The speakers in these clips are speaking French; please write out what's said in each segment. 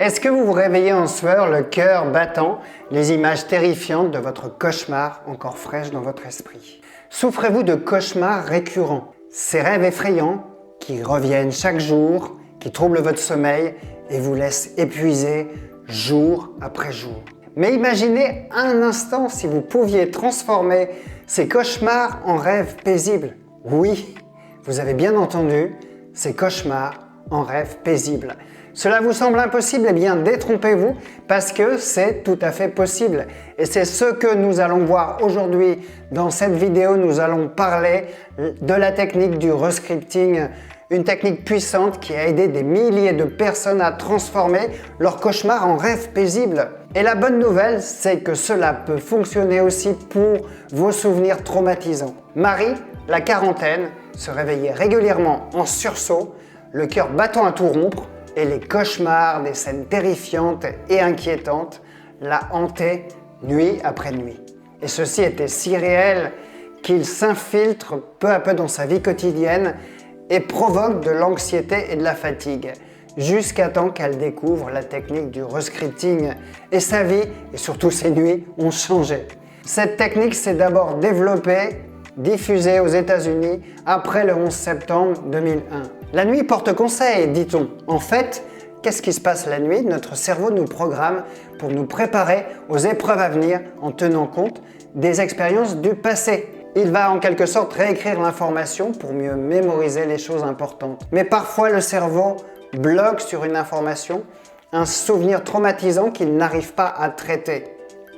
Est-ce que vous vous réveillez en sueur, le cœur battant, les images terrifiantes de votre cauchemar encore fraîches dans votre esprit? Souffrez-vous de cauchemars récurrents? Ces rêves effrayants qui reviennent chaque jour, qui troublent votre sommeil et vous laissent épuisé jour après jour. Mais imaginez un instant si vous pouviez transformer ces cauchemars en rêves paisibles. Oui, vous avez bien entendu, ces cauchemars en rêves paisibles. Cela vous semble impossible? Eh bien, détrompez-vous parce que c'est tout à fait possible. Et c'est ce que nous allons voir aujourd'hui. Dans cette vidéo, nous allons parler de la technique du rescripting, une technique puissante qui a aidé des milliers de personnes à transformer leurs cauchemars en rêves paisibles. Et la bonne nouvelle, c'est que cela peut fonctionner aussi pour vos souvenirs traumatisants. Marie, la quarantaine, se réveillait régulièrement en sursaut, le cœur battant à tout rompre, et les cauchemars des scènes terrifiantes et inquiétantes la hantaient nuit après nuit. Et ceci était si réel qu'il s'infiltre peu à peu dans sa vie quotidienne et provoque de l'anxiété et de la fatigue, jusqu'à temps qu'elle découvre la technique du rescripting. Et sa vie, et surtout ses nuits, ont changé. Cette technique s'est d'abord développée, diffusée aux États-Unis après le 11 septembre 2001. La nuit porte conseil, dit-on. En fait, qu'est-ce qui se passe la nuit? Notre cerveau nous programme pour nous préparer aux épreuves à venir en tenant compte des expériences du passé. Il va en quelque sorte réécrire l'information pour mieux mémoriser les choses importantes. Mais parfois, le cerveau bloque sur une information, un souvenir traumatisant qu'il n'arrive pas à traiter.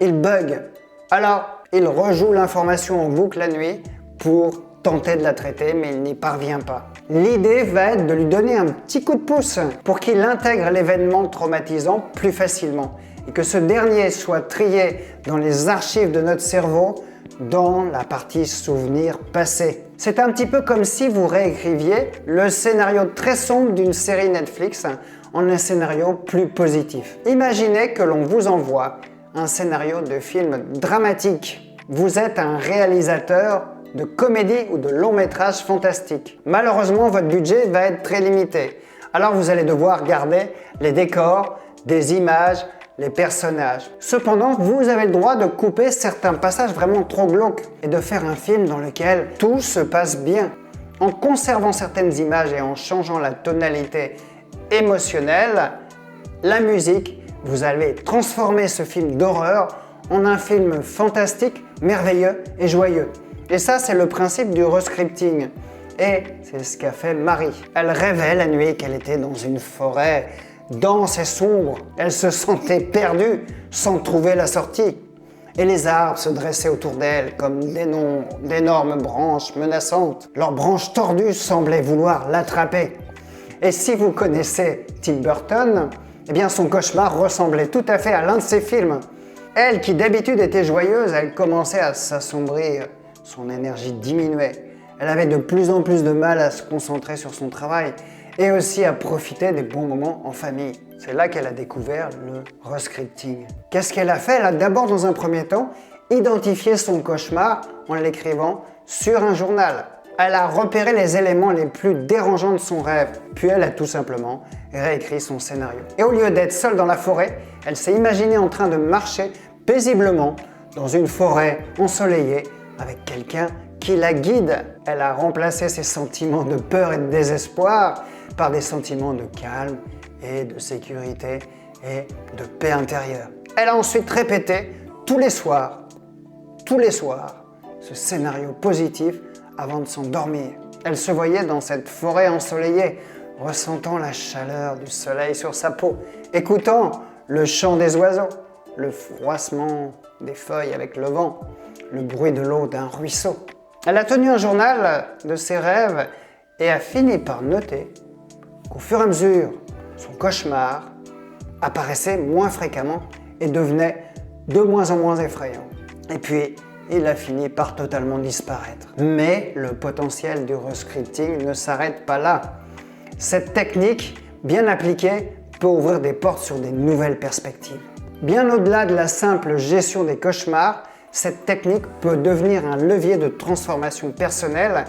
Il bug. Alors, il rejoue l'information en boucle la nuit pour tenter de la traiter, mais il n'y parvient pas. L'idée va être de lui donner un petit coup de pouce pour qu'il intègre l'événement traumatisant plus facilement et que ce dernier soit trié dans les archives de notre cerveau dans la partie souvenirs passés. C'est un petit peu comme si vous réécriviez le scénario très sombre d'une série Netflix en un scénario plus positif. Imaginez que l'on vous envoie un scénario de film dramatique. Vous êtes un réalisateur de comédie ou de long métrage fantastique. Malheureusement, votre budget va être très limité. Alors vous allez devoir garder les décors, des images, les personnages. Cependant, vous avez le droit de couper certains passages vraiment trop glauques et de faire un film dans lequel tout se passe bien. En conservant certaines images et en changeant la tonalité émotionnelle, la musique, vous allez transformer ce film d'horreur en un film fantastique, merveilleux et joyeux. Et ça, c'est le principe du rescripting. Et c'est ce qu'a fait Marie. Elle rêvait la nuit qu'elle était dans une forêt dense et sombre. Elle se sentait perdue sans trouver la sortie. Et les arbres se dressaient autour d'elle comme d'énormes branches menaçantes. Leurs branches tordues semblaient vouloir l'attraper. Et si vous connaissez Tim Burton, eh bien son cauchemar ressemblait tout à fait à l'un de ses films. Elle, qui d'habitude était joyeuse, elle commençait à s'assombrir. Son énergie diminuait. Elle avait de plus en plus de mal à se concentrer sur son travail et aussi à profiter des bons moments en famille. C'est là qu'elle a découvert le rescripting. Qu'est-ce qu'elle a fait? Elle a d'abord, dans un premier temps, identifié son cauchemar en l'écrivant sur un journal. Elle a repéré les éléments les plus dérangeants de son rêve, puis elle a tout simplement réécrit son scénario. Et au lieu d'être seule dans la forêt, elle s'est imaginée en train de marcher paisiblement dans une forêt ensoleillée avec quelqu'un qui la guide. Elle a remplacé ses sentiments de peur et de désespoir par des sentiments de calme et de sécurité et de paix intérieure. Elle a ensuite répété tous les soirs, ce scénario positif avant de s'endormir. Elle se voyait dans cette forêt ensoleillée, ressentant la chaleur du soleil sur sa peau, écoutant le chant des oiseaux, le froissement des feuilles avec le vent, le bruit de l'eau d'un ruisseau. Elle a tenu un journal de ses rêves et a fini par noter qu'au fur et à mesure, son cauchemar apparaissait moins fréquemment et devenait de moins en moins effrayant. Et puis, il a fini par totalement disparaître. Mais le potentiel du rescripting ne s'arrête pas là. Cette technique, bien appliquée, peut ouvrir des portes sur des nouvelles perspectives. Bien au-delà de la simple gestion des cauchemars, cette technique peut devenir un levier de transformation personnelle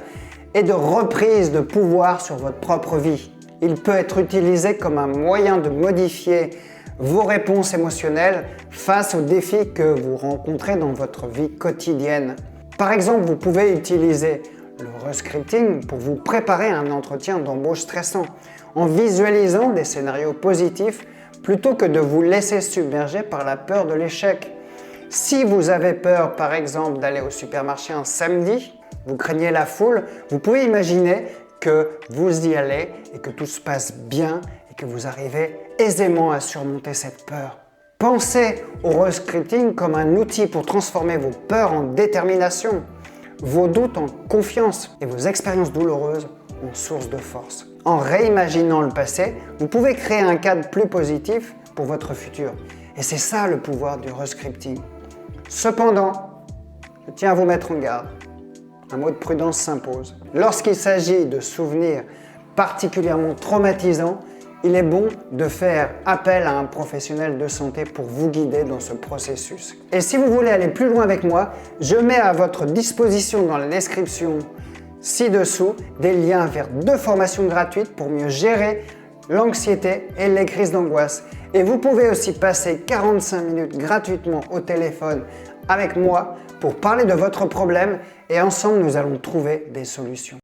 et de reprise de pouvoir sur votre propre vie. Il peut être utilisé comme un moyen de modifier vos réponses émotionnelles face aux défis que vous rencontrez dans votre vie quotidienne. Par exemple, vous pouvez utiliser le rescripting pour vous préparer à un entretien d'embauche stressant, en visualisant des scénarios positifs plutôt que de vous laisser submerger par la peur de l'échec. Si vous avez peur, par exemple, d'aller au supermarché un samedi, vous craignez la foule, vous pouvez imaginer que vous y allez et que tout se passe bien et que vous arrivez aisément à surmonter cette peur. Pensez au rescripting comme un outil pour transformer vos peurs en détermination, vos doutes en confiance et vos expériences douloureuses en source de force. En réimaginant le passé, vous pouvez créer un cadre plus positif pour votre futur. Et c'est ça le pouvoir du rescripting. Cependant, je tiens à vous mettre en garde. Un mot de prudence s'impose. Lorsqu'il s'agit de souvenirs particulièrement traumatisants, il est bon de faire appel à un professionnel de santé pour vous guider dans ce processus. Et si vous voulez aller plus loin avec moi, je mets à votre disposition dans la description ci-dessous des liens vers 2 formations gratuites pour mieux gérer l'anxiété et les crises d'angoisse. Et vous pouvez aussi passer 45 minutes gratuitement au téléphone avec moi pour parler de votre problème et ensemble nous allons trouver des solutions.